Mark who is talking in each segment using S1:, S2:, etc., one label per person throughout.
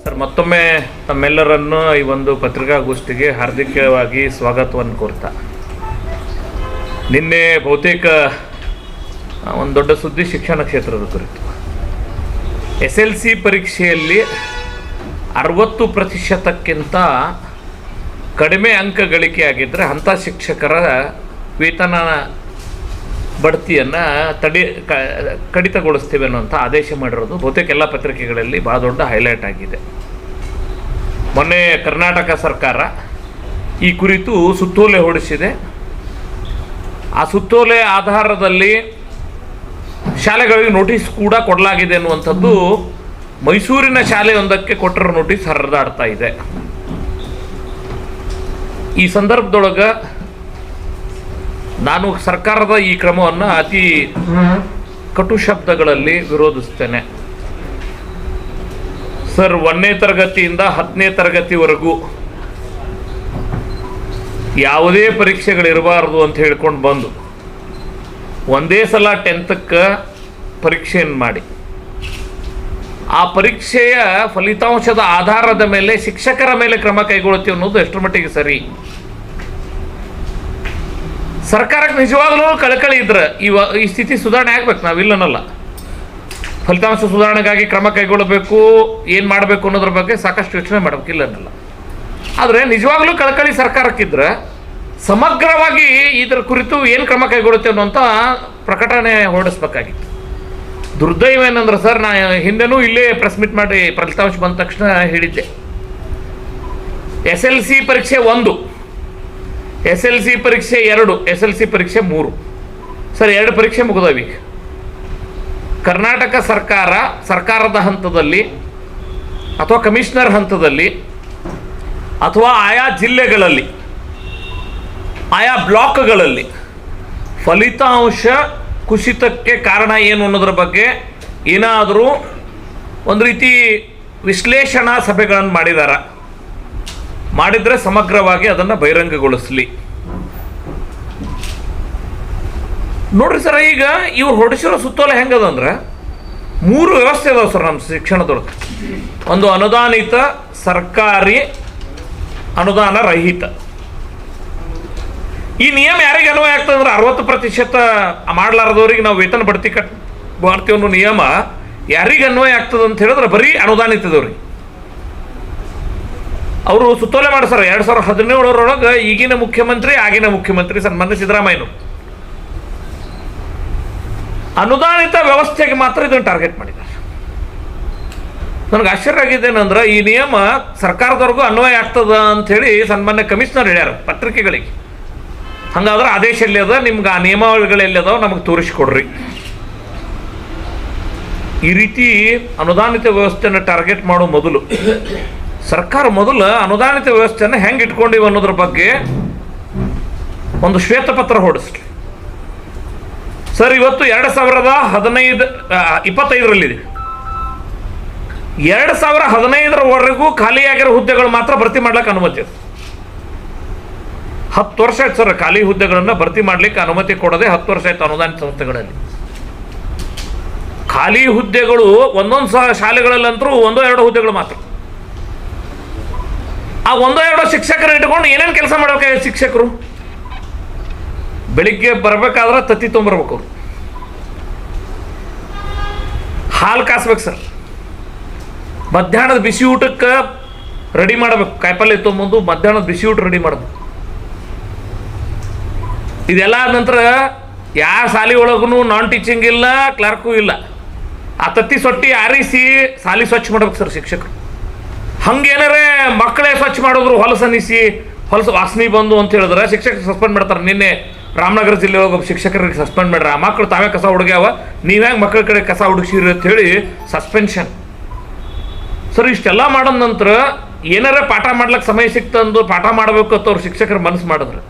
S1: Sir, ಮತ್ತೊಮ್ಮೆ ತಮ್ಮೆಲ್ಲರನ್ನು ಈ ಒಂದು ಪತ್ರಿಕಾಗೋಷ್ಠಿಗೆ ಹಾರ್ದಿಕವಾಗಿ ಸ್ವಾಗತವನ್ನು ಕೋರ್ತಾ, ನಿನ್ನೆ ಬಹುತೇಕ ಒಂದು ದೊಡ್ಡ ಸುದ್ದಿ ಶಿಕ್ಷಣ ಕ್ಷೇತ್ರದ ಕುರಿತು. SLC ಪರೀಕ್ಷೆಯಲ್ಲಿ 60% ಕಡಿಮೆ ಅಂಕ ಗಳಿಕೆ ಆಗಿದ್ದರೆ ಅಂಥ ಶಿಕ್ಷಕರ ವೇತನ ಬಡ್ತಿಯನ್ನು ಕಡಿತಗೊಳಿಸ್ತೇವೆ ಅನ್ನೋಂಥ ಆದೇಶ ಮಾಡಿರೋದು ಬಹುತೇಕ ಎಲ್ಲ ಪತ್ರಿಕೆಗಳಲ್ಲಿ ಭಾಳ ದೊಡ್ಡ ಹೈಲೈಟ್ ಆಗಿದೆ. ಮೊನ್ನೆ ಕರ್ನಾಟಕ ಸರ್ಕಾರ ಈ ಕುರಿತು ಸುತ್ತೋಲೆ ಹೊರಡಿಸಿದೆ. ಆ ಸುತ್ತೋಲೆ ಆಧಾರದಲ್ಲಿ ಶಾಲೆಗಳಿಗೆ ನೋಟಿಸ್ ಕೂಡ ಕೊಡಲಾಗಿದೆ ಅನ್ನುವಂಥದ್ದು ಮೈಸೂರಿನ ಶಾಲೆಯೊಂದಕ್ಕೆ ಕೊಟ್ಟಿರೋ ನೋಟಿಸ್ ಹರಿದಾಡ್ತಾ ಇದೆ. ಈ ಸಂದರ್ಭದೊಳಗೆ ನಾನು ಸರ್ಕಾರದ ಈ ಕ್ರಮವನ್ನು ಅತಿ ಕಟು ಶಬ್ದಗಳಲ್ಲಿ ವಿರೋಧಿಸ್ತೇನೆ. ಸರ್, 1ನೇ ತರಗತಿಯಿಂದ 10ನೇ ತರಗತಿವರೆಗೂ ಯಾವುದೇ ಪರೀಕ್ಷೆಗಳಿರಬಾರ್ದು ಅಂತ ಹೇಳ್ಕೊಂಡು ಬಂದು ಒಂದೇ ಸಲ 10ಕ್ಕೆ ಪರೀಕ್ಷೆಯನ್ನು ಮಾಡಿ ಆ ಪರೀಕ್ಷೆಯ ಫಲಿತಾಂಶದ ಆಧಾರದ ಮೇಲೆ ಶಿಕ್ಷಕರ ಮೇಲೆ ಕ್ರಮ ಕೈಗೊಳ್ಳುತ್ತೀವಿ ಅನ್ನೋದು ಎಷ್ಟರ ಮಟ್ಟಿಗೆ ಸರಿ? ಸರ್ಕಾರಕ್ಕೆ ನಿಜವಾಗಲೂ ಕಳಕಳಿ ಇದ್ರೆ ಈ ಸ್ಥಿತಿ ಸುಧಾರಣೆ ಆಗ್ಬೇಕು. ನಾವಿಲ್ಲನಲ್ಲ, ಫಲಿತಾಂಶ ಸುಧಾರಣೆಗಾಗಿ ಕ್ರಮ ಕೈಗೊಳ್ಳಬೇಕು, ಏನು ಮಾಡಬೇಕು ಅನ್ನೋದ್ರ ಬಗ್ಗೆ ಸಾಕಷ್ಟು ಯೋಚನೆ ಮಾಡಬೇಕು, ಇಲ್ಲನಲ್ಲ. ಆದರೆ ನಿಜವಾಗಲೂ ಕಳಕಳಿ ಸರ್ಕಾರಕ್ಕಿದ್ರೆ ಸಮಗ್ರವಾಗಿ ಇದರ ಕುರಿತು ಏನು ಕ್ರಮ ಕೈಗೊಳ್ಳುತ್ತೆ ಅನ್ನೋಂಥ ಪ್ರಕಟಣೆ ಹೊರಡಿಸ್ಬೇಕಾಗಿತ್ತು. ದುರ್ದೈವ ಏನಂದ್ರೆ ಸರ್, ನಾ ಹಿಂದೆನೂ ಇಲ್ಲೇ ಪ್ರೆಸ್ ಮೀಟ್ ಮಾಡಿ ಫಲಿತಾಂಶ ಬಂದ ತಕ್ಷಣ ಹೇಳಿದ್ದೆ, SLC ಪರೀಕ್ಷೆ 1, SLC ಪರೀಕ್ಷೆ 2, SLC ಪರೀಕ್ಷೆ 3. ಸರ್, 2 ಪರೀಕ್ಷೆ ಮುಗಿದವಿ. ಕರ್ನಾಟಕ ಸರ್ಕಾರದ ಹಂತದಲ್ಲಿ ಅಥವಾ ಕಮಿಷನರ್ ಹಂತದಲ್ಲಿ ಅಥವಾ ಆಯಾ ಜಿಲ್ಲೆಗಳಲ್ಲಿ ಆಯಾ ಬ್ಲಾಕ್ಗಳಲ್ಲಿ ಫಲಿತಾಂಶ ಕುಸಿತಕ್ಕೆ ಕಾರಣ ಏನು ಅನ್ನೋದ್ರ ಬಗ್ಗೆ ಏನಾದರೂ ಒಂದು ರೀತಿ ವಿಶ್ಲೇಷಣಾ ಸಭೆಗಳನ್ನು ಮಾಡಿದರೆ ಸಮಗ್ರವಾಗಿ ಅದನ್ನು ಬಹಿರಂಗಗೊಳಿಸಲಿ. ನೋಡ್ರಿ ಸರ್, ಈಗ ಇವ್ರು ಹೊರಡಿಸಿರೋ ಸುತ್ತೋಲೆ ಹೆಂಗದಂದ್ರೆ 3 ವ್ಯವಸ್ಥೆ ಅದಾವೆ ಸರ್ ನಮ್ಮ ಶಿಕ್ಷಣದೊಳಗೆ. ಒಂದು ಅನುದಾನಿತ, ಸರ್ಕಾರಿ, ಅನುದಾನ ರಹಿತ. ಈ ನಿಯಮ ಯಾರಿಗೆ ಅನ್ವಯ ಆಗ್ತದಂದ್ರೆ 60% ಮಾಡಲಾರದವ್ರಿಗೆ ನಾವು ವೇತನ ಬಡ್ತಿ ಮಾಡ್ತೀವಿ ಅನ್ನೋ ನಿಯಮ ಯಾರಿಗೆ ಅನ್ವಯ ಆಗ್ತದೆ ಅಂತ ಹೇಳಿದ್ರೆ ಬರೀ ಅನುದಾನಿತದವ್ರಿಗೆ. ಅವರು ಸುತ್ತೋಲೆ ಮಾಡಿಸ್ತಾರೆ 2017 ಈಗಿನ ಮುಖ್ಯಮಂತ್ರಿ, ಆಗಿನ ಮುಖ್ಯಮಂತ್ರಿ ಸನ್ಮಾನ್ಯ ಸಿದ್ದರಾಮಯ್ಯನವರು ಅನುದಾನಿತ ವ್ಯವಸ್ಥೆಗೆ ಮಾತ್ರ ಇದನ್ನು ಟಾರ್ಗೆಟ್ ಮಾಡಿದ್ದಾರೆ. ನನಗೆ ಆಶ್ಚರ್ಯ ಆಗಿದ್ದೇನೆಂದ್ರೆ ಈ ನಿಯಮ ಸರ್ಕಾರದವ್ರಿಗೂ ಅನ್ವಯ ಆಗ್ತದ ಅಂಥೇಳಿ ಸನ್ಮಾನ್ಯ ಕಮಿಷನರ್ ಹೇಳ್ಯಾರ ಪತ್ರಿಕೆಗಳಿಗೆ. ಹಂಗಾದ್ರೆ ಆದೇಶ ಎಲ್ಲಿ ಅದ, ನಿಮ್ಗೆ ಆ ನಿಯಮಾವಳಿಗಳೆಲ್ಲಿ ಅದಾವ ನಮಗೆ ತೋರಿಸ್ಕೊಡ್ರಿ. ಈ ರೀತಿ ಅನುದಾನಿತ ವ್ಯವಸ್ಥೆಯನ್ನು ಟಾರ್ಗೆಟ್ ಮಾಡೋ ಮೊದಲು ಸರ್ಕಾರ ಅನುದಾನಿತ ವ್ಯವಸ್ಥೆಯನ್ನು ಹೆಂಗೆ ಇಟ್ಕೊಂಡಿವಿ ಅನ್ನೋದ್ರ ಬಗ್ಗೆ ಒಂದು ಶ್ವೇತಪತ್ರ ಹೊರಡಿಸ್ಲಿ. ಸರ್, ಇವತ್ತು 2025 2015ರವರೆಗೂ ಖಾಲಿಯಾಗಿರೋ ಹುದ್ದೆಗಳು ಮಾತ್ರ ಭರ್ತಿ ಮಾಡ್ಲಿಕ್ಕೆ ಅನುಮತಿ ಇದೆ. 10 ವರ್ಷ ಆಯ್ತು ಸರ್ ಖಾಲಿ ಹುದ್ದೆಗಳನ್ನು ಭರ್ತಿ ಮಾಡಲಿಕ್ಕೆ ಅನುಮತಿ ಕೊಡದೆ 10 ವರ್ಷ ಆಯ್ತು. ಅನುದಾನಿತ ಸಂಸ್ಥೆಗಳಲ್ಲಿ ಖಾಲಿ ಹುದ್ದೆಗಳು ಒಂದೊಂದು ಶಾಲೆಗಳಲ್ಲಂತರೂ 1-2 ಹುದ್ದೆಗಳು ಮಾತ್ರ. ಆ 1-2 ಶಿಕ್ಷಕರು ಇಟ್ಕೊಂಡು ಏನೇನು ಕೆಲಸ ಮಾಡಬೇಕಾಗಿದೆ ಶಿಕ್ಷಕರು? ಬೆಳಿಗ್ಗೆ ಬರಬೇಕಾದ್ರೆ ತತ್ತಿ ತೊಗೊಂಬರ್ಬೇಕು, ಅವರು ಹಾಲು ಕಾಸ್ಬೇಕು ಸರ್, ಮಧ್ಯಾಹ್ನದ ಬಿಸಿ ಊಟಕ್ಕೆ ರೆಡಿ ಮಾಡಬೇಕು, ಕಾಯಿಪಲ್ಯ ತೊಗೊಂಬಂದು ಮಧ್ಯಾಹ್ನದ ಬಿಸಿ ಊಟ ರೆಡಿ ಮಾಡಬೇಕು. ಇದೆಲ್ಲ ಆದ ನಂತರ ಯಾವ ಶಾಲೆ ಒಳಗೂ ನಾನ್ ಟೀಚಿಂಗ್ ಇಲ್ಲ, ಕ್ಲರ್ಕು ಇಲ್ಲ. ಆ ತತ್ತಿ ಸೊಟ್ಟಿ ಆರಿಸಿ ಶಾಲೆ ಸ್ವಚ್ಛ ಮಾಡ್ಬೇಕು ಸರ್ ಶಿಕ್ಷಕರು. ಹಂಗೇನಾರೇ ಮಕ್ಕಳೇ ಸ್ವಚ್ಛ ಮಾಡಿದ್ರು ಹೊಲಸು ವಾಸನೆ ಬಂದು ಅಂತ ಹೇಳಿದ್ರೆ ಶಿಕ್ಷಕರು ಸಸ್ಪೆಂಡ್ ಮಾಡ್ತಾರೆ. ನಿನ್ನೆ ರಾಮನಗರ ಜಿಲ್ಲೆ ಒಳಗೆ ಶಿಕ್ಷಕರಿಗೆ ಸಸ್ಪೆಂಡ್ ಮಾಡ್ಯಾರ. ಆ ಮಕ್ಕಳು ತಾವೇ ಕಸ ಹುಡುಗ್ಯಾವ, ನೀವ್ಯಾಂಗೆ ಮಕ್ಕಳ ಕಡೆ ಕಸ ಹುಡುಗಿಸಿರಿ ಅಂತ ಹೇಳಿ ಸಸ್ಪೆನ್ಷನ್. ಸರ್, ಇಷ್ಟೆಲ್ಲ ಮಾಡೋದ ನಂತರ ಏನಾರ ಪಾಠ ಮಾಡ್ಲಿಕ್ಕೆ ಸಮಯ ಸಿಕ್ತಂದು ಪಾಠ ಮಾಡಬೇಕು ಅಂತ ಅವ್ರು ಶಿಕ್ಷಕರು ಮನಸ್ಸು ಮಾಡಿದ್ರೆ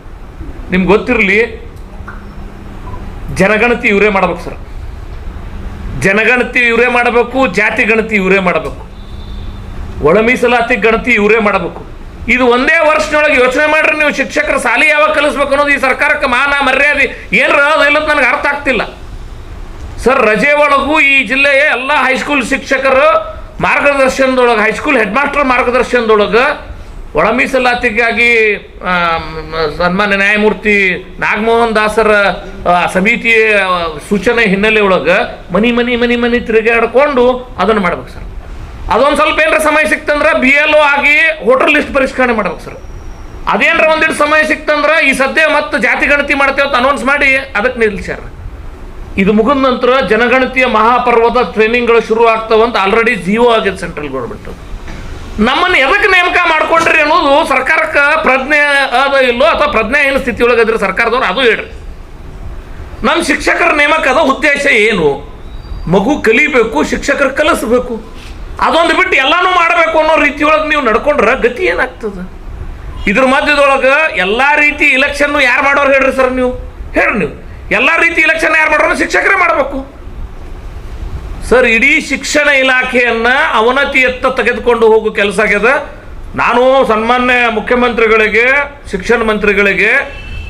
S1: ನಿಮ್ಗೆ ಗೊತ್ತಿರಲಿ, ಜನಗಣತಿ ಇವರೇ ಮಾಡಬೇಕು ಸರ್. ಜನಗಣತಿ ಇವರೇ ಮಾಡಬೇಕು, ಜಾತಿ ಗಣತಿ ಇವರೇ ಮಾಡಬೇಕು, ಒಳ ಮೀಸಲಾತಿ ಗಣತಿ ಇವರೇ ಮಾಡಬೇಕು. ಇದು ಒಂದೇ ವರ್ಷದೊಳಗೆ ಯೋಚನೆ ಮಾಡ್ರಿ ನೀವು. ಶಿಕ್ಷಕರ ಸಾಲಿ ಯಾವಾಗ ಕಲಿಸ್ಬೇಕು ಅನ್ನೋದು ಈ ಸರ್ಕಾರಕ್ಕೆ ಮಾನ ಮರ್ಯಾದೆ ಏನಾರ ಇಲ್ಲ ನನಗೆ ಅರ್ಥ ಆಗ್ತಿಲ್ಲ ಸರ್. ರಜೆ ಒಳಗೂ ಈ ಜಿಲ್ಲೆಯ ಎಲ್ಲ ಹೈಸ್ಕೂಲ್ ಶಿಕ್ಷಕರು ಮಾರ್ಗದರ್ಶನದೊಳಗೆ, ಹೈಸ್ಕೂಲ್ ಹೆಡ್ ಮಾಸ್ಟರ್ ಮಾರ್ಗದರ್ಶನದೊಳಗೆ ಒಳ ಮೀಸಲಾತಿಗಾಗಿ ಸನ್ಮಾನ್ಯ ನ್ಯಾಯಮೂರ್ತಿ ನಾಗಮೋಹನ್ ದಾಸರ ಸಮಿತಿಯ ಸೂಚನೆ ಹಿನ್ನೆಲೆ ಒಳಗೆ ಮನಿ ತಿರುಗಾಡ್ಕೊಂಡು ಅದನ್ನು ಮಾಡ್ಬೇಕು ಸರ್. ಅದೊಂದು ಸ್ವಲ್ಪ ಏನರ ಸಮಯ ಸಿಕ್ತಂದ್ರೆ BLO ಆಗಿ ವೋಟರ್ ಲಿಸ್ಟ್ ಪರಿಷ್ಕರಣೆ ಮಾಡ್ಬೇಕು ಸರ್. ಅದೇನರ ಒಂದಿಟ್ಟು ಸಮಯ ಸಿಕ್ತಂದ್ರೆ ಈ ಸದ್ಯ ಮತ್ತೆ ಜಾತಿ ಗಣತಿ ಮಾಡ್ತೇವೆ ಅಂತ ಅನೌನ್ಸ್ ಮಾಡಿ ಅದಕ್ಕೆ ನಿಲ್ಸ್ಯಾರ. ಇದು ಮುಗಿದ ನಂತರ ಜನಗಣತಿಯ ಮಹಾಪರ್ವದ ಟ್ರೈನಿಂಗ್ಗಳು ಶುರು ಆಗ್ತಾವಂತ ಆಲ್ರೆಡಿ ಜಿಯೋ ಆಗಿದೆ ಸೆಂಟ್ರಲ್ ಗೌರ್ಮೆಂಟ್. ನಮ್ಮನ್ನು ಎದಕ್ಕೆ ನೇಮಕ ಮಾಡ್ಕೊಂಡ್ರಿ ಅನ್ನೋದು ಸರ್ಕಾರಕ್ಕೆ ಪ್ರಜ್ಞೆ ಅದ ಇಲ್ಲೋ ಅಥವಾ ಪ್ರಜ್ಞಾಹೀನ ಸ್ಥಿತಿಯೊಳಗೆ ಅದ್ರ ಸರ್ಕಾರದವ್ರು ಅದು ಹೇಳ್ರಿ. ನಮ್ಮ ಶಿಕ್ಷಕರ ನೇಮಕದ ಉದ್ದೇಶ ಏನು? ಮಗು ಕಲಿಬೇಕು, ಶಿಕ್ಷಕರು ಕಲಿಸ್ಬೇಕು, ಅದೊಂದು ಬಿಟ್ಟು ಎಲ್ಲನೂ ಮಾಡಬೇಕು ಅನ್ನೋ ರೀತಿಯೊಳಗೆ ನೀವು ನಡ್ಕೊಂಡ್ರೆ ಗತಿ ಏನಾಗ್ತದೆ? ಇದ್ರ ಮಧ್ಯದೊಳಗೆ ಎಲ್ಲ ರೀತಿ ಇಲೆಕ್ಷನ್ನು ಯಾರು ಮಾಡೋರು ಹೇಳ್ರಿ ಸರ್? ನೀವು ಹೇಳ್ರಿ, ನೀವು ಎಲ್ಲ ರೀತಿ ಇಲೆಕ್ಷನ್ ಯಾರು ಮಾಡೋರು? ಶಿಕ್ಷಕರೇ ಮಾಡಬೇಕು ಸರ್. ಇಡೀ ಶಿಕ್ಷಣ ಇಲಾಖೆಯನ್ನು ಅವನತಿಯತ್ತ ತೆಗೆದುಕೊಂಡು ಹೋಗೋ ಕೆಲಸ ಆಗ್ಯದ. ನಾನು ಸನ್ಮಾನ್ಯ ಮುಖ್ಯಮಂತ್ರಿಗಳಿಗೆ, ಶಿಕ್ಷಣ ಮಂತ್ರಿಗಳಿಗೆ,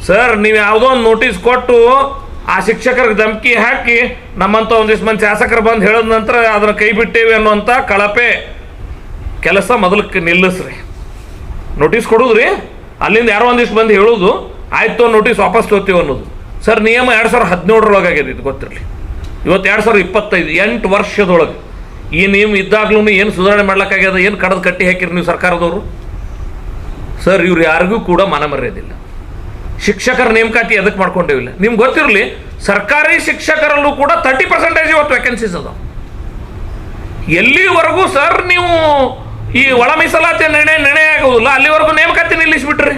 S1: ಸರ್ ನೀವು ಯಾವುದೋ ಒಂದು ನೋಟಿಸ್ ಕೊಟ್ಟು ಆ ಶಿಕ್ಷಕರಿಗೆ ಧಮಕಿ ಹಾಕಿ ನಮ್ಮಂಥ ಒಂದಿಷ್ಟು ಮಂದಿ ಶಾಸಕರು ಬಂದು ಹೇಳಿದ ನಂತರ ಅದನ್ನು ಕೈ ಬಿಟ್ಟೇವೆ ಅನ್ನುವಂಥ ಕಳಪೆ ಕೆಲಸ ಮೊದಲಕ್ಕೆ ನಿಲ್ಲಿಸ್ರಿ. ನೋಟಿಸ್ ಕೊಡೋದ್ರಿ, ಅಲ್ಲಿಂದ ಯಾರೋ ಒಂದಿಷ್ಟು ಬಂದು ಹೇಳೋದು, ಆಯಿತು ನೋಟಿಸ್ ವಾಪಸ್ ತೊಗೋತೀವಿ ಅನ್ನೋದು. ಸರ್ ನಿಯಮ 2017 ಇದು ಗೊತ್ತಿರಲಿ. ಇವತ್ತು 2025, 8 ವರ್ಷದೊಳಗೆ ಈ ನಿಯಮ ಇದ್ದಾಗ್ಲೂ ಏನು ಸುಧಾರಣೆ ಮಾಡ್ಲಿಕ್ಕಾಗ್ಯದ? ಏನು ಕಡದು ಕಟ್ಟಿ ಹಾಕಿರಿ ನೀವು ಸರ್ಕಾರದವರು? ಸರ್ ಇವ್ರು ಯಾರಿಗೂ ಕೂಡ ಮನ ಮರ್ಯಾದಿಲ್ಲ. ಶಿಕ್ಷಕರ ನೇಮಕಾತಿ ಎದಕ್ಕೆ ಮಾಡ್ಕೊಂಡೇವಿಲ್ಲ? ನಿಮ್ಗೆ ಗೊತ್ತಿರಲಿ, ಸರ್ಕಾರಿ ಶಿಕ್ಷಕರಲ್ಲೂ ಕೂಡ 30% ಇವತ್ತು ವೇಕೆನ್ಸೀಸ್ ಅದಾವ. ಎಲ್ಲಿವರೆಗೂ ಸರ್ ನೀವು ಈ ಒಳ ಮೀಸಲಾತಿ ನಿರ್ಣಯ ಆಗೋದಿಲ್ಲ ಅಲ್ಲಿವರೆಗೂ ನೇಮಕಾತಿ ನಿಲ್ಲಿಸ್ಬಿಟ್ರಿ.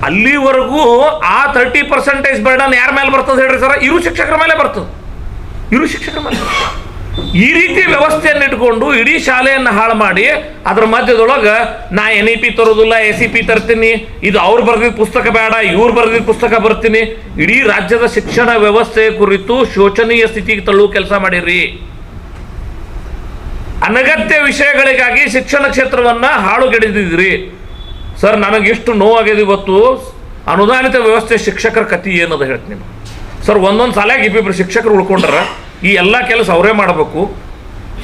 S1: ಅಲ್ಲಿವರೆಗೂ ಆ 30% ಬರ್ಡನ್ ಯಾರ ಮೇಲೆ ಬರ್ತದೆ ಹೇಳ್ರಿ ಸರ್? ಇರು ಶಿಕ್ಷಕರ ಮೇಲೆ ಬರ್ತದೆ. ಈ ರೀತಿ ವ್ಯವಸ್ಥೆಯನ್ನು ಇಟ್ಕೊಂಡು ಇಡೀ ಶಾಲೆಯನ್ನು ಹಾಳು ಮಾಡಿ ಅದ್ರ ಮಧ್ಯದೊಳಗೆ ನಾ NEP ತರೋದಿಲ್ಲ, SEP ತರ್ತೀನಿ, ಇದು ಅವ್ರು ಬರೆದಿದ್ದ ಪುಸ್ತಕ ಬೇಡ, ಇವ್ರು ಬರೆದಿದ್ದ ಪುಸ್ತಕ ಬರ್ತೀನಿ. ಇಡೀ ರಾಜ್ಯದ ಶಿಕ್ಷಣ ವ್ಯವಸ್ಥೆ ಕುರಿತು ಶೋಚನೀಯ ಸ್ಥಿತಿಗೆ ತಳ್ಳುವ ಕೆಲಸ ಮಾಡಿರಿ. ಅನಗತ್ಯ ವಿಷಯಗಳಿಗಾಗಿ ಶಿಕ್ಷಣ ಕ್ಷೇತ್ರವನ್ನು ಹಾಳುಗೆಡಿದಿದ್ರಿ ಸರ್. ನನಗೆಷ್ಟು ನೋವಾಗಿದೆ ಇವತ್ತು. ಅನುದಾನಿತ ವ್ಯವಸ್ಥೆ ಶಿಕ್ಷಕರ ಕತಿ ಏನದ ಹೇಳ್ತೀನಿ ನಿಮ್ಗೆ ಸರ್. ಒಂದೊಂದು ಸಾಲಾಗಿ ಇಬ್ಬಿಬ್ರು ಶಿಕ್ಷಕರು ಉಳ್ಕೊಂಡ್ರ ಈ ಎಲ್ಲ ಕೆಲಸ ಅವರೇ ಮಾಡಬೇಕು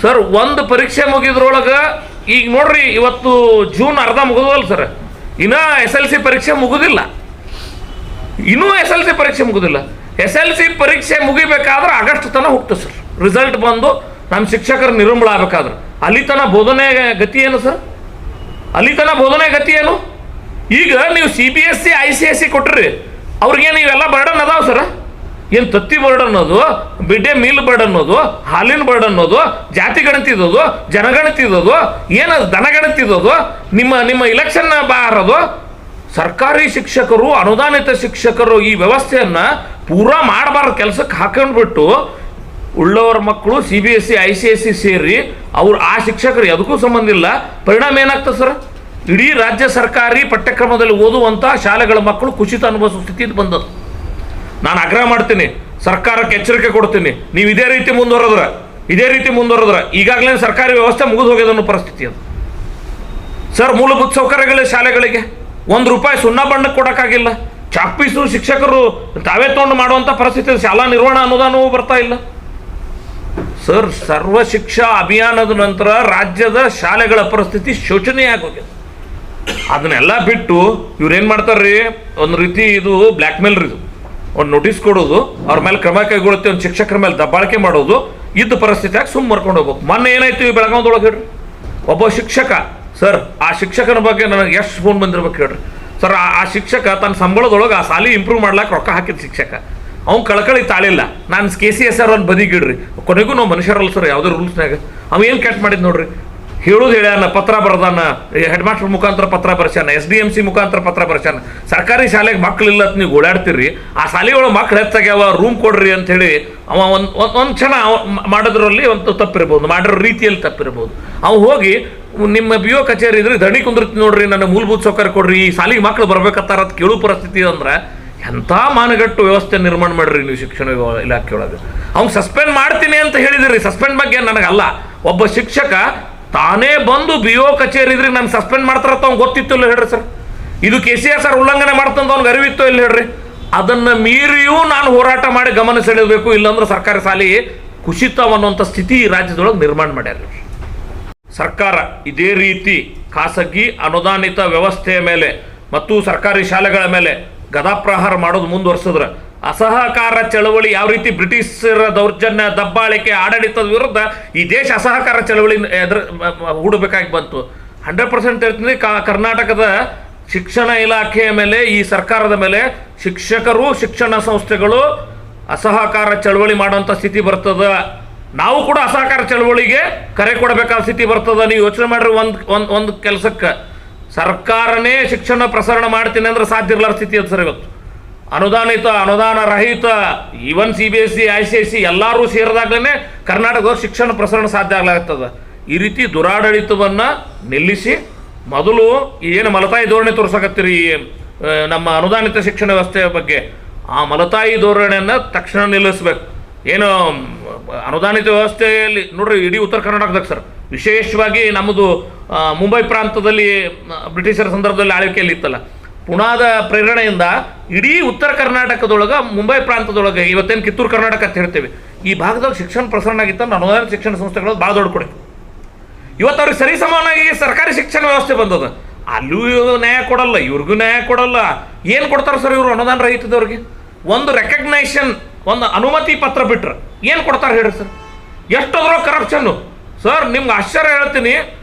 S1: ಸರ್. ಒಂದು ಪರೀಕ್ಷೆ ಮುಗಿದ್ರೊಳಗೆ ಈಗ ನೋಡ್ರಿ, ಇವತ್ತು ಜೂನ್ ಅರ್ಧ ಮುಗಿದಲ್ಲ ಸರ್, ಇನ್ನೂ SLC ಪರೀಕ್ಷೆ ಮುಗುದಿಲ್ಲ. SLC ಪರೀಕ್ಷೆ ಮುಗಿಬೇಕಾದ್ರೆ ಆಗಸ್ಟ್ ತನಕ ಹೋಗ್ತದೆ ಸರ್. ರಿಸಲ್ಟ್ ಬಂದು ನಮ್ಮ ಶಿಕ್ಷಕರು ನಿರಂಬಳ ಆಗ್ಬೇಕಾದ್ರೆ ಅಲ್ಲಿ ತನಕ ಬೋಧನೆ ಗತಿ ಏನು ಸರ್? ಈಗ ನೀವು CBSE ICSE ಕೊಟ್ರಿ, ಅವ್ರಿಗೇನು ಇವೆಲ್ಲ ಬರ್ಡನ್ ಅದಾವ ಸರ್? ಏನು ತತ್ತಿ ಬರ್ಡ್ ಅನ್ನೋದು, ಮಿಡ್ ಡೇ ಮೀಲ್ ಬರ್ಡ್ ಅನ್ನೋದು, ಹಾಲಿನ ಬರ್ಡ್ ಅನ್ನೋದು, ಜಾತಿ ಗಣತಿ ಇದ್ದೋದು, ಜನಗಣತಿ ಇದ್ದೋದು, ಏನದು ದನಗಣತಿ ಇದ್ದೋದು, ನಿಮ್ಮ ಇಲೆಕ್ಷನ್ ಬಾರದು. ಸರ್ಕಾರಿ ಶಿಕ್ಷಕರು, ಅನುದಾನಿತ ಶಿಕ್ಷಕರು ಈ ವ್ಯವಸ್ಥೆಯನ್ನು ಪೂರಾ ಮಾಡಬಾರ್ದು ಕೆಲಸಕ್ಕೆ ಹಾಕೊಂಡ್ಬಿಟ್ಟು ಉಳ್ಳವರ ಮಕ್ಕಳು CBSE ICSE ಸೇರಿ ಅವ್ರು ಆ ಶಿಕ್ಷಕರು ಎದಕ್ಕೂ ಸಂಬಂಧ ಇಲ್ಲ. ಪರಿಣಾಮ ಏನಾಗ್ತದೆ ಸರ್? ಇಡೀ ರಾಜ್ಯ ಸರ್ಕಾರಿ ಪಠ್ಯಕ್ರಮದಲ್ಲಿ ಓದುವಂಥ ಶಾಲೆಗಳ ಮಕ್ಕಳು ಕುಸಿತ ಅನುಭವಿಸುವ ಸ್ಥಿತಿ ಬಂದದ್ದು. ನಾನು ಆಗ್ರಹ ಮಾಡ್ತೀನಿ, ಸರ್ಕಾರಕ್ಕೆ ಎಚ್ಚರಿಕೆ ಕೊಡ್ತೀನಿ, ನೀವು ಇದೇ ರೀತಿ ಮುಂದುವರೆದ್ರೆ ಈಗಾಗಲೇ ಸರ್ಕಾರಿ ವ್ಯವಸ್ಥೆ ಮುಗಿದು ಹೋಗ್ಯದ ಅನ್ನೋ ಪರಿಸ್ಥಿತಿ ಅದು ಸರ್. ಮೂಲಭೂತ ಸೌಕರ್ಯಗಳ ಶಾಲೆಗಳಿಗೆ ₹1 ಸುಣ್ಣ ಬಣ್ಣಕ್ಕೆ ಕೊಡೋಕ್ಕಾಗಿಲ್ಲ. ಚಾಕ್ ಪೀಸು ಶಿಕ್ಷಕರು ತಾವೇ ತೊಗೊಂಡು ಮಾಡುವಂಥ ಪರಿಸ್ಥಿತಿ, ಶಾಲಾ ನಿರ್ವಹಣಾ ಅನುದಾನವೂ ಬರ್ತಾ ಇಲ್ಲ ಸರ್. ಸರ್ವ ಶಿಕ್ಷಾ ಅಭಿಯಾನದ ನಂತರ ರಾಜ್ಯದ ಶಾಲೆಗಳ ಪರಿಸ್ಥಿತಿ ಶೋಚನೀಯ ಆಗೋಗಿದೆ. ಅದನ್ನೆಲ್ಲ ಬಿಟ್ಟು ಇವ್ರೇನು ಮಾಡ್ತಾರ್ರಿ, ಒಂದು ರೀತಿ ಇದು ಬ್ಲ್ಯಾಕ್ ಮೇಲ್ ರೀ. ಇದು ಒಂದು ನೋಟಿಸ್ ಕೊಡೋದು, ಅವ್ರ ಮೇಲೆ ಕ್ರಮ ಕೈಗೊಳ್ಳುತ್ತೆ, ಒಂದು ಶಿಕ್ಷಕರ ಮೇಲೆ ದಬ್ಬಾಳಿಕೆ ಮಾಡೋದು, ಇದ್ದ ಪರಿಸ್ಥಿತಿಯಾಗಿ ಸುಮ್ಮ ಮರ್ಕೊಂಡು ಹೋಗ್ಬೇಕು. ಮೊನ್ನೆ ಏನಾಯ್ತು ಈ ಬೆಳಗಾವದೊಳಗೆ ಹೇಳ್ರಿ, ಒಬ್ಬ ಶಿಕ್ಷಕ ಸರ್, ಆ ಶಿಕ್ಷಕನ ಬಗ್ಗೆ ನನಗೆ ಎಷ್ಟು ಫೋನ್ ಬಂದಿರ್ಬೇಕು ಹೇಳ್ರಿ ಸರ್. ಆ ಶಿಕ್ಷಕ ತನ್ನ ಸಂಬಳದೊಳಗೆ ಆ ಸಾಲಿ ಇಂಪ್ರೂವ್ ಮಾಡ್ಲಾಕ ರೊಕ್ಕ ಹಾಕಿದ ಶಿಕ್ಷಕ, ಅವ್ನು ಕಳ್ಕಳಿ ತಾಳಿಲ್ಲ. ನಾನು KCSR ಒಂದು ಬದಿಗಿಡ್ರಿ, ಕೊನೆಗೂ ನಾವು ಮನುಷ್ಯರಲ್ಲ ಸರ್, ಯಾವುದೇ ರೂಲ್ಸ್ನಾಗ ಅವ ಏನು ಕೆಟ್ಟ ಮಾಡಿದ್ ನೋಡ್ರಿ. ಹೇಳೋದು ಹೇಳ್ಯಾನ, ಪತ್ರ ಬರ್ದಾನ, ಹೆಡ್ ಮಾಸ್ಟರ್ ಮುಖಾಂತರ ಪತ್ರ ಬರ್ಸ್ಯಾನ, SDMC ಮುಖಾಂತರ ಪತ್ರ ಬರ್ಸ್ಯಾನ. ಸರ್ಕಾರಿ ಶಾಲೆಗೆ ಮಕ್ಕಳಿಲ್ಲ ಅಂತ ನೀವು ಓಡಾಡ್ತೀರಿ, ಆ ಶಾಲೆಯೊಳಗೆ ಮಕ್ಳು ಹೆಚ್ಚಾಗ್ಯಾವ, ರೂಮ್ ಕೊಡ್ರಿ ಅಂಥೇಳಿ ಅವ ಒಂದು ಕ್ಷಣ ಮಾಡೋದ್ರಲ್ಲಿ ಒಂದು ತಪ್ಪಿರ್ಬೋದು, ಮಾಡಿರೋ ರೀತಿಯಲ್ಲಿ ತಪ್ಪಿರ್ಬೋದು. ಅವು ಹೋಗಿ ನಿಮ್ಮ BO ಕಚೇರಿ ಇದ್ರಿ ದಣಿ ಕುಂದಿರ್ತೀನಿ ನೋಡ್ರಿ, ನನ್ನ ಮೂಲಭೂತ ಸೌಕರ್ಯ ಕೊಡ್ರಿ, ಈ ಶಾಲೆಗೆ ಮಕ್ಳು ಬರ್ಬೇಕತ್ತಾರ ಅಂತ ಕೇಳೋ ಪರಿಸ್ಥಿತಿ ಅಂದ್ರೆ ಎಂಥ ಮಾನಗಟ್ಟು ವ್ಯವಸ್ಥೆ ನಿರ್ಮಾಣ ಮಾಡ್ರಿ ನೀವು ಶಿಕ್ಷಣ ಇಲಾಖೆ ಒಳಗೆ. ಅವ್ನು ಸಸ್ಪೆಂಡ್ ಮಾಡ್ತೀನಿ ಅಂತ ಹೇಳಿದಿರಿ. ಸಸ್ಪೆಂಡ್ ಬಗ್ಗೆ ನನಗಲ್ಲ, ಒಬ್ಬ ಶಿಕ್ಷಕ ತಾನೇ ಬಂದು BO ಕಚೇರಿ ಇದ್ರೆ ನಾನು ಸಸ್ಪೆಂಡ್ ಮಾಡ್ತಾರತ್ತ ಅವ್ನು ಗೊತ್ತಿತ್ತು ಇಲ್ಲ ಹೇಳ್ರಿ ಸರ್. ಇದು KCSR ಉಲ್ಲಂಘನೆ ಮಾಡ್ತಂತ ಅವ್ನಿಗೆ ಅರಿವಿತ್ತು ಇಲ್ಲ ಹೇಳ್ರಿ. ಅದನ್ನು ಮೀರಿಯೂ ನಾನು ಹೋರಾಟ ಮಾಡಿ ಗಮನ ಸೆಳೆಯಬೇಕು, ಇಲ್ಲಾಂದ್ರೆ ಸರ್ಕಾರಿ ಶಾಲೆ ಕುಸಿತವನ್ನುವಂಥ ಸ್ಥಿತಿ ಈ ರಾಜ್ಯದೊಳಗೆ ನಿರ್ಮಾಣ ಮಾಡ್ಯಾರ. ಸರ್ಕಾರ ಇದೇ ರೀತಿ ಖಾಸಗಿ ಅನುದಾನಿತ ವ್ಯವಸ್ಥೆಯ ಮೇಲೆ ಮತ್ತು ಸರ್ಕಾರಿ ಶಾಲೆಗಳ ಮೇಲೆ ಗದಾಪ್ರಹಾರ ಮಾಡೋದು ಮುಂದುವರಿಸಿದ್ರೆ ಅಸಹಕಾರ ಚಳವಳಿ ಯಾವ ರೀತಿ ಬ್ರಿಟಿಷರ ದೌರ್ಜನ್ಯ ದಬ್ಬಾಳಿಕೆ ಆಡಳಿತದ ವಿರುದ್ಧ ಈ ದೇಶ ಅಸಹಕಾರ ಚಳವಳಿ ಹೂಡಬೇಕಾಗಿ ಬಂತು. 100% ಹೇಳ್ತೀನಿ, ಕರ್ನಾಟಕದ ಶಿಕ್ಷಣ ಇಲಾಖೆಯ ಮೇಲೆ, ಈ ಸರ್ಕಾರದ ಮೇಲೆ ಶಿಕ್ಷಕರು, ಶಿಕ್ಷಣ ಸಂಸ್ಥೆಗಳು ಅಸಹಕಾರ ಚಳವಳಿ ಮಾಡುವಂಥ ಸ್ಥಿತಿ ಬರ್ತದ. ನಾವು ಕೂಡ ಅಸಹಕಾರ ಚಳವಳಿಗೆ ಕರೆ ಕೊಡಬೇಕಾದ ಸ್ಥಿತಿ ಬರ್ತದ. ನೀವು ಯೋಚನೆ ಮಾಡ್ರಿ, ಒಂದು ಕೆಲಸಕ್ಕೆ ಸರ್ಕಾರನೇ ಶಿಕ್ಷಣ ಪ್ರಸರಣ ಮಾಡ್ತೀನಿ ಅಂದ್ರೆ ಸಾಧ್ಯ ಇರಲಾರ ಸ್ಥಿತಿ ಅದು ಸರ್. ಇವತ್ತು ಅನುದಾನಿತ, ಅನುದಾನ ರಹಿತ, ಈವನ್ CBSE, ICSE ಎಲ್ಲರೂ ಸೇರಿದಾಗಲೇ ಕರ್ನಾಟಕದ ಶಿಕ್ಷಣ ಪ್ರಸರಣ ಸಾಧ್ಯ ಆಗ್ಲಾಗ್ತದ. ಈ ರೀತಿ ದುರಾಡಳಿತವನ್ನು ನಿಲ್ಲಿಸಿ ಮೊದಲು ಏನು ಮಲತಾಯಿ ಧೋರಣೆ ತೋರ್ಸಕತ್ತೀರಿ ನಮ್ಮ ಅನುದಾನಿತ ಶಿಕ್ಷಣ ವ್ಯವಸ್ಥೆಯ ಬಗ್ಗೆ, ಆ ಮಲತಾಯಿ ಧೋರಣೆಯನ್ನು ತಕ್ಷಣ ನಿಲ್ಲಿಸ್ಬೇಕು. ಏನು ಅನುದಾನಿತ ವ್ಯವಸ್ಥೆಯಲ್ಲಿ ನೋಡ್ರಿ, ಇಡೀ ಉತ್ತರ ಕರ್ನಾಟಕದಾಗ ಸರ್, ವಿಶೇಷವಾಗಿ ನಮ್ಮದು ಮುಂಬೈ ಪ್ರಾಂತದಲ್ಲಿ ಬ್ರಿಟಿಷರ ಸಂದರ್ಭದಲ್ಲಿ ಆಳ್ವಿಕೆಯಲ್ಲಿ ಇತ್ತಲ್ಲ, ಪುಣಾದ ಪ್ರೇರಣೆಯಿಂದ ಇಡೀ ಉತ್ತರ ಕರ್ನಾಟಕದೊಳಗೆ, ಮುಂಬೈ ಪ್ರಾಂತದೊಳಗೆ, ಇವತ್ತೇನು ಕಿತ್ತೂರು ಕರ್ನಾಟಕ ಅಂತ ಹೇಳ್ತೇವೆ, ಈ ಭಾಗದಾಗ ಶಿಕ್ಷಣ ಪ್ರಸರಣ ಆಗಿತ್ತು. ಅನುದಾನಿತ ಶಿಕ್ಷಣ ಸಂಸ್ಥೆಗಳು ಭಾಳ ದೊಡ್ಡ ಕೊಡಿ. ಇವತ್ತು ಅವ್ರಿಗೆ ಸರಿ ಸಮಾನಾಗಿ ಸರ್ಕಾರಿ ಶಿಕ್ಷಣ ವ್ಯವಸ್ಥೆ ಬಂದದ. ಅಲ್ಲೂ ನ್ಯಾಯ ಕೊಡಲ್ಲ, ಇವ್ರಿಗೂ ನ್ಯಾಯ ಕೊಡಲ್ಲ. ಏನು ಕೊಡ್ತಾರೆ ಸರ್ ಇವರು ಅನುದಾನ ರಹಿತದವ್ರಿಗೆ? ಒಂದು ರೆಕಗ್ನೈಷನ್, ಒಂದು ಅನುಮತಿ ಪತ್ರ ಬಿಟ್ರೆ ಏನು ಕೊಡ್ತಾರೆ ಹೇಳ್ರಿ ಸರ್? ಎಷ್ಟೋದ್ರೂ ಕರಪ್ಷನ್ನು ಸರ್. ನಿಮ್ಗೆ ಆಶ್ಚರ್ಯ ಹೇಳ್ತೀನಿ,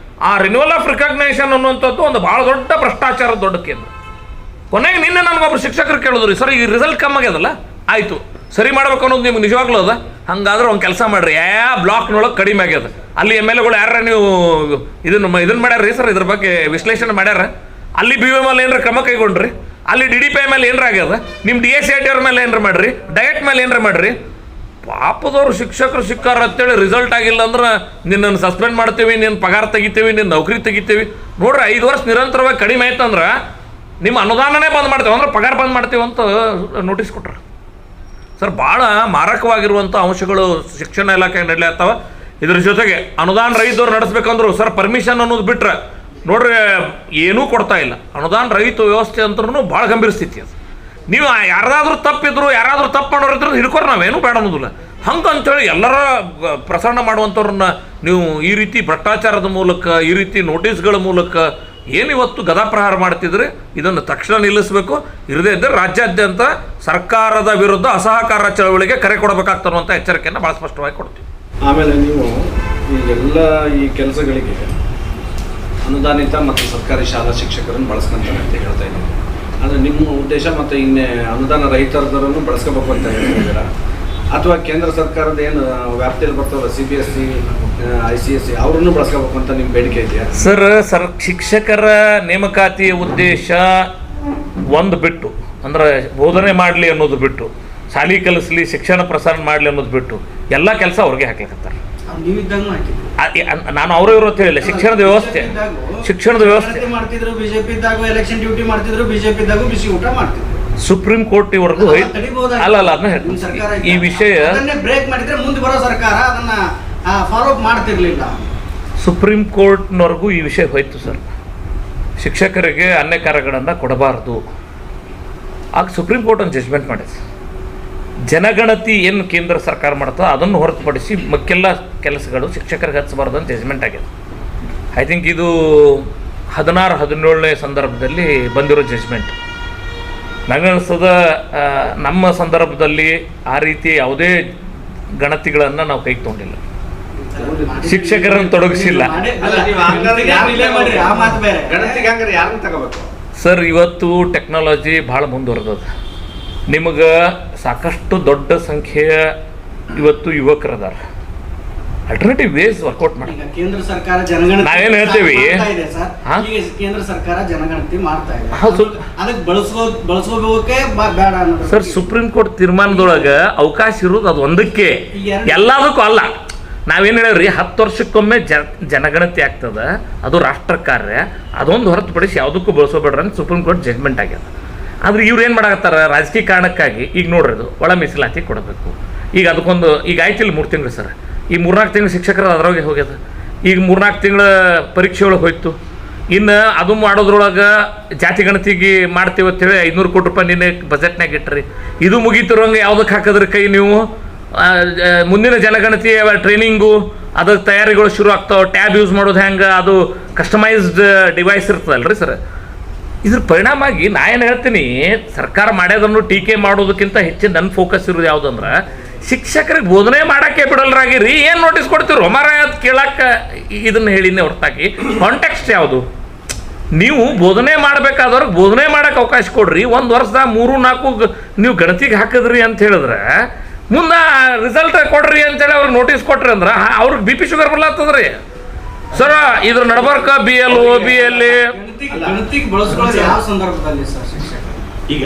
S1: ಆ ರಿನ್ಯೂವಲ್ ಆಫ್ ರಿಕಗ್ನೈಷನ್ ಅನ್ನುವಂಥದ್ದು ಒಂದು ಭಾಳ ದೊಡ್ಡ ಭ್ರಷ್ಟಾಚಾರದ ದೊಡ್ಡ ಕೇಂದ್ರ. ಕೊನೆಗೆ ನಿನ್ನೆ ನನಗೊಬ್ಬರು ಶಿಕ್ಷಕರು ಕೇಳಿದ್ರಿ, ಸರ್ ಈ ರಿಸಲ್ಟ್ ಕಮ್ಮಿ ಆಗ್ಯದಲ್ಲ, ಆಯಿತು ಸರಿ ಮಾಡ್ಬೇಕು ಅನ್ನೋದು ನಿಮ್ಗೆ ನಿಜವಾಗ್ಲೂ ಅದ? ಹಂಗಾದ್ರೆ ಒಂದು ಕೆಲಸ ಮಾಡಿರಿ, ಬ್ಲಾಕ್ನೊಳಗೆ ಕಡಿಮೆ ಆಗ್ಯದ, ಅಲ್ಲಿ MLAಗಳು ಯಾರ ನೀವು ಇದನ್ನು ಮಾಡ್ಯಾರ್ರಿ ಸರ್, ಇದ್ರ ಬಗ್ಗೆ ವಿಶ್ಲೇಷಣೆ ಮಾಡ್ಯಾರ, ಅಲ್ಲಿ BOM ಏನಾರ ಕ್ರಮ ಕೈಗೊಂಡ್ರಿ, ಅಲ್ಲಿ DDPI ಮೇಲೆ ಏನಾರ ಆಗ್ಯದ, ನಿಮ್ಮ DSCIT ಅವ್ರ ಮೇಲೆ ಏನಾರ ಮಾಡ್ರಿ, ಡಯಟ್ ಮೇಲೆ ಏನಾರ ಮಾಡ್ರಿ. ಪಾಪದವ್ರು ಶಿಕ್ಷಕರು ಸಿಕ್ಕಾರ ಅಂತೇಳಿ ರಿಸಲ್ಟ್ ಆಗಿಲ್ಲ ಅಂದ್ರೆ ನಿನ್ನನ್ನು ಸಸ್ಪೆಂಡ್ ಮಾಡ್ತೀವಿ, ನಿನ್ನ ಪಗಾರ ತೆಗಿತೀವಿ, ನಿನ್ನ ನೌಕರಿ ತೆಗಿತೀವಿ. ನೋಡ್ರಿ, 5 ವರ್ಷ ನಿರಂತರವಾಗಿ ಕಡಿಮೆ ಆಯ್ತಂದ್ರೆ ನಿಮ್ಮ ಅನುದಾನನೇ ಬಂದ್ ಮಾಡ್ತೇವೆ ಅಂದ್ರೆ ಪಗಾರ ಬಂದ್ ಮಾಡ್ತೀವಿ ಅಂತ ನೋಟಿಸ್ ಕೊಟ್ರ ಸರ್. ಭಾಳ ಮಾರಕವಾಗಿರುವಂಥ ಅಂಶಗಳು ಶಿಕ್ಷಣ ಇಲಾಖೆ ನಡೀತಾವ. ಇದ್ರ ಜೊತೆಗೆ ಅನುದಾನ ರಹಿತವ್ರು ನಡೆಸ್ಬೇಕಂದ್ರು ಸರ್ ಪರ್ಮಿಷನ್ ಅನ್ನೋದು ಬಿಟ್ರೆ ನೋಡ್ರಿ ಏನೂ ಕೊಡ್ತಾ ಇಲ್ಲ. ಅನುದಾನ ರಹಿತ ವ್ಯವಸ್ಥೆ ಅಂತೂ ಭಾಳ ಗಂಭೀರ ಸ್ಥಿತಿ ಅದು. ನೀವು ಯಾರಾದರೂ ತಪ್ಪಿದ್ರು, ಯಾರಾದರೂ ತಪ್ಪು ಮಾಡೋರಿದ್ರು ಹಿಡ್ಕೊರಿ, ನಾವೇನು ಬೇಡ ಅನ್ನೋದಿಲ್ಲ. ಹಂಗೆ ಅಂಥೇಳಿ ಎಲ್ಲರ ಪ್ರಸರಣ ಮಾಡುವಂಥವ್ರನ್ನ ನೀವು ಈ ರೀತಿ ಭ್ರಷ್ಟಾಚಾರದ ಮೂಲಕ, ಈ ರೀತಿ ನೋಟಿಸ್ಗಳ ಮೂಲಕ ಏನಿವತ್ತು ಗದಾಪ್ರಹಾರ ಮಾಡ್ತಿದ್ರೆ ಇದನ್ನು ತಕ್ಷಣ ನಿಲ್ಲಿಸಬೇಕು. ಇರದೇ ಇದ್ದರೆ ರಾಜ್ಯಾದ್ಯಂತ ಸರ್ಕಾರದ ವಿರುದ್ಧ ಅಸಹಕಾರ ಚಳವಳಿಗೆ ಕರೆ ಕೊಡಬೇಕಾಗ್ತಾರಂಥ ಎಚ್ಚರಿಕೆಯನ್ನು ಭಾಳ ಸ್ಪಷ್ಟವಾಗಿ ಕೊಡ್ತೀವಿ.
S2: ಆಮೇಲೆ ನೀವು ಈ ಎಲ್ಲ ಈ ಕೆಲಸಗಳಿಗೆ ಅನುದಾನಿತ ಮತ್ತು ಸರ್ಕಾರಿ ಶಾಲಾ ಶಿಕ್ಷಕರನ್ನು ಬಳಸ್ಕೊಂತಾರೆ ಅಂತ ಹೇಳ್ತಾ ಇದ್ದೀವಿ. ಅಂದರೆ ನಿಮ್ಮ ಉದ್ದೇಶ ಮತ್ತು ಇನ್ನೇ ಅನುದಾನ ರಹಿತರನ್ನು ಬಳಸ್ಕೋಬೇಕು ಅಂತ ಹೇಳ್ತಿದ್ದೀರಾ, ಅಥವಾ ಕೇಂದ್ರ ಸರ್ಕಾರದ ಏನು ವ್ಯಾಪ್ತಿಯಲ್ಲಿ ಬರ್ತಾವಲ್ಲ CBSE, ICSE ಅವ್ರನ್ನು ಬಳಸ್ಕೋಬೇಕು ಅಂತ ನಿಮ್ಮ ಬೇಡಿಕೆ ಇದೆಯಾ
S1: ಸರ್? ಶಿಕ್ಷಕರ ನೇಮಕಾತಿಯ ಉದ್ದೇಶ ಒಂದು ಬಿಟ್ಟು, ಅಂದ್ರೆ ಬೋಧನೆ ಮಾಡಲಿ ಅನ್ನೋದು ಬಿಟ್ಟು, ಶಾಲೆ ಕಲಿಸ್ಲಿ, ಶಿಕ್ಷಣ ಪ್ರಸಾರ ಮಾಡಲಿ ಅನ್ನೋದು ಬಿಟ್ಟು ಎಲ್ಲ ಕೆಲಸ ಅವ್ರಿಗೆ ಹಾಕ್ಲಿಕ್ಕತ್ತಾರೆ. ನಾನು ಅವರು ಇರೋ ಹೇಳಿಲ್ಲ. ಶಿಕ್ಷಣದ ವ್ಯವಸ್ಥೆ
S3: ಮಾಡ್ತಿದ್ರು, ಬಿಜೆಪಿ ಇದ್ದಾಗ ಎಲೆಕ್ಷನ್ ಡ್ಯೂಟಿ ಮಾಡ್ತಿದ್ರು, ಬಿಜೆಪಿ ಇದ್ದಾಗ ಬಿಸಿ ಊಟ ಮಾಡ್ತಿದ್ರು.
S1: ಸುಪ್ರೀಂ ಕೋರ್ಟ್ ಇವರೆಗೂ ಅಲ್ಲ ಅದನ್ನ ಈ ವಿಷಯ
S3: ಬ್ರೇಕ್ ಮಾಡಿದ್ರೆ ಮುಂದೆ ಬರೋ ಸರ್ಕಾರ ಅದನ್ನ ಫಾಲೋ ಅಪ್ ಮಾಡ್ತಿರ್ಲಿಲ್ಲ.
S1: ಸುಪ್ರೀಂ ಕೋರ್ಟ್ನವರೆಗೂ ಈ ವಿಷಯ ಹೋಯ್ತು ಸರ್. ಶಿಕ್ಷಕರಿಗೆ ಅನ್ಯ ಕಾರ್ಯಗಳನ್ನು ಕೊಡಬಾರ್ದು. ಆಗ ಸುಪ್ರೀಂ ಕೋರ್ಟ್ ಒಂದು ಜಜ್ಮೆಂಟ್ ಮಾಡಿದೆ. ಜನಗಣತಿ ಏನು ಕೇಂದ್ರ ಸರ್ಕಾರ ಮಾಡ್ತದೆ ಅದನ್ನು ಹೊರತುಪಡಿಸಿ ಮಕ್ಕೆಲ್ಲ ಕೆಲಸಗಳು ಶಿಕ್ಷಕರಿಗೆ ಹಚ್ಚಬಾರ್ದು ಅಂತ ಜಜ್ಮೆಂಟ್ ಆಗಿದೆ. ಐ ಥಿಂಕ್ ಇದು 16-17ನೇ ಸಂದರ್ಭದಲ್ಲಿ ಬಂದಿರೋ ಜಜ್ಮೆಂಟ್. ನನಗನ್ನಿಸ್ತದ ನಮ್ಮ ಸಂದರ್ಭದಲ್ಲಿ ಆ ರೀತಿ ಯಾವುದೇ ಗಣತಿಗಳನ್ನು ನಾವು ಕೈಗೆ ತೊಗೊಂಡಿಲ್ಲ, ಶಿಕ್ಷಕರನ್ನು ತೊಡಗಿಸಿಲ್ಲ ಸರ್. ಇವತ್ತು ಟೆಕ್ನಾಲಜಿ ಭಾಳ ಮುಂದುವರೆದದ. ನಿಮಗೆ ಸಾಕಷ್ಟು ದೊಡ್ಡ ಸಂಖ್ಯೆಯ ಇವತ್ತು ಯುವಕರದಾರ. ಅಲ್ಟರ್ನೇಟಿವ್ ವೇಸ್ ವರ್ಕೌಟ್ ಮಾಡಿ.
S3: ಕೇಂದ್ರ ಸರ್ಕಾರ ಜನಗಣತಿ
S1: ನಾವೇನು ಹೇಳ್ತೀವಿ,
S3: ಕೇಂದ್ರ ಸರ್ಕಾರ ಜನಗಣತಿ ಮಾಡ್ತಾ ಇದೆ, ಅದಕ್ಕೆ ಬಳಸ್ಕೋಬೇಕೆ ಬೇಡ ಅನ್ನೋದು
S1: ಸರ್. ಸುಪ್ರೀಂ ಕೋರ್ಟ್ ತೀರ್ಮಾನದೊಳಗೆ ಅವಕಾಶ ಇರೋದು ಅದು ಒಂದಕ್ಕೆ, ಎಲ್ಲದಕ್ಕೂ ಅಲ್ಲ. ನಾವೇನು ಹೇಳಿವ್ರಿ, 10 ವರ್ಷಕ್ಕೊಮ್ಮೆ ಜನಗಣತಿ ಆಗ್ತದೆ, ಅದು ರಾಷ್ಟ್ರ ಕಾರ್ಯ, ಅದೊಂದು ಹೊರತುಪಡಿಸಿ ಯಾವುದಕ್ಕೂ ಬಳಸೋಬೇಡ್ರಿ ಅಂತ ಸುಪ್ರೀಂ ಕೋರ್ಟ್ ಜಜ್ಮೆಂಟ್ ಆಗ್ಯದ. ಆದರೆ ಇವ್ರು ಏನು ಮಾಡಕತ್ತಾರ, ರಾಜಕೀಯ ಕಾರಣಕ್ಕಾಗಿ ಈಗ ನೋಡ್ರಿ ಅದು ಒಳ ಮೀಸಲಾತಿ ಕೊಡಬೇಕು. ಈಗ ಅದಕ್ಕೊಂದು ಈಗ ಆಯ್ತಿಲ್ಲ 3 ತಿಂಗಳು ಸರ್. ಈ 3-4 ತಿಂಗಳು ಶಿಕ್ಷಕರು ಅದರೊಳಗೆ ಹೋಗ್ಯದ. ಈಗ 3-4 ತಿಂಗಳ ಪರೀಕ್ಷೆ ಒಳಗೆ ಹೋಯ್ತು. ಇನ್ನು ಅದು ಮಾಡೋದ್ರೊಳಗೆ ಜಾತಿ ಗಣತಿಗೆ ಮಾಡ್ತೀವಿ ಅಂತೇಳಿ 500 ಕೋಟಿ ರೂಪಾಯಿ ನಿನ್ನೆ ಬಜೆಟ್ನಾಗ ಇಟ್ರಿ. ಇದು ಮುಗೀತಿರೋಂಗೆ ಯಾವುದಕ್ಕೆ ಹಾಕಿದ್ರಿ ಕೈ ನೀವು? ಮುಂದಿನ ಜನಗಣತಿ ಟ್ರೈನಿಂಗು ಅದಕ್ಕೆ ತಯಾರಿಗಳು ಶುರು ಆಗ್ತಾವೆ. ಟ್ಯಾಬ್ ಯೂಸ್ ಮಾಡೋದು ಹೆಂಗೆ, ಅದು ಕಸ್ಟಮೈಸ್ಡ್ ಡಿವೈಸ್ ಇರ್ತದಲ್ಲ ರೀ ಸರ್. ಇದ್ರ ಪರಿಣಾಮಾಗಿ ನಾ ಏನು ಹೇಳ್ತೀನಿ, ಸರ್ಕಾರ ಮಾಡ್ಯೋದನ್ನು ಟೀಕೆ ಮಾಡೋದಕ್ಕಿಂತ ಹೆಚ್ಚು ನನ್ನ ಫೋಕಸ್ ಇರೋದು ಯಾವುದಂದ್ರೆ ಶಿಕ್ಷಕರಿಗೆ ಬೋಧನೆ ಮಾಡೋಕ್ಕೆ ಬಿಡಲ್ರಾಗಿರಿ. ಏನು ನೋಟಿಸ್ ಕೊಡ್ತೀರೋ ಮರ ಅದು ಕೇಳಕ್ಕೆ ಇದನ್ನು ಹೇಳಿನೇ ಹೊರತಾಗಿ ಕಾಂಟೆಕ್ಸ್ಟ್ ಯಾವುದು? ನೀವು ಬೋಧನೆ ಮಾಡ್ಬೇಕಾದವ್ರಿಗೆ ಬೋಧನೆ ಮಾಡೋಕ್ಕೆ ಅವಕಾಶ ಕೊಡ್ರಿ. 1 ವರ್ಷದಾಗ 3-4 ನೀವು ಗಣತಿಗೆ ಹಾಕಿದ್ರಿ ಅಂತ ಹೇಳಿದ್ರೆ ಮುಂದೆ ರಿಸಲ್ಟ್ ಕೊಡ್ರಿ ಅಂತೇಳಿ ಅವ್ರಿಗೆ ನೋಟಿಸ್ ಕೊಟ್ರಿ ಅಂದ್ರೆ ಅವ್ರಿಗೆ BP ಶುಗರ್ ಬರ್ಲಾಗ್ತದ್ರಿ ಸರ್. ಇದ್ರ ನಡ್ಬರ್ಕ BL OBL
S3: ಗಣತಿಗೆ ಬಳಸ್ಕೊಳ್ಳೋದು ಯಾವ ಸಂದರ್ಭದಲ್ಲಿ ಸರ್ ಶಿಕ್ಷಕರು?
S4: ಈಗ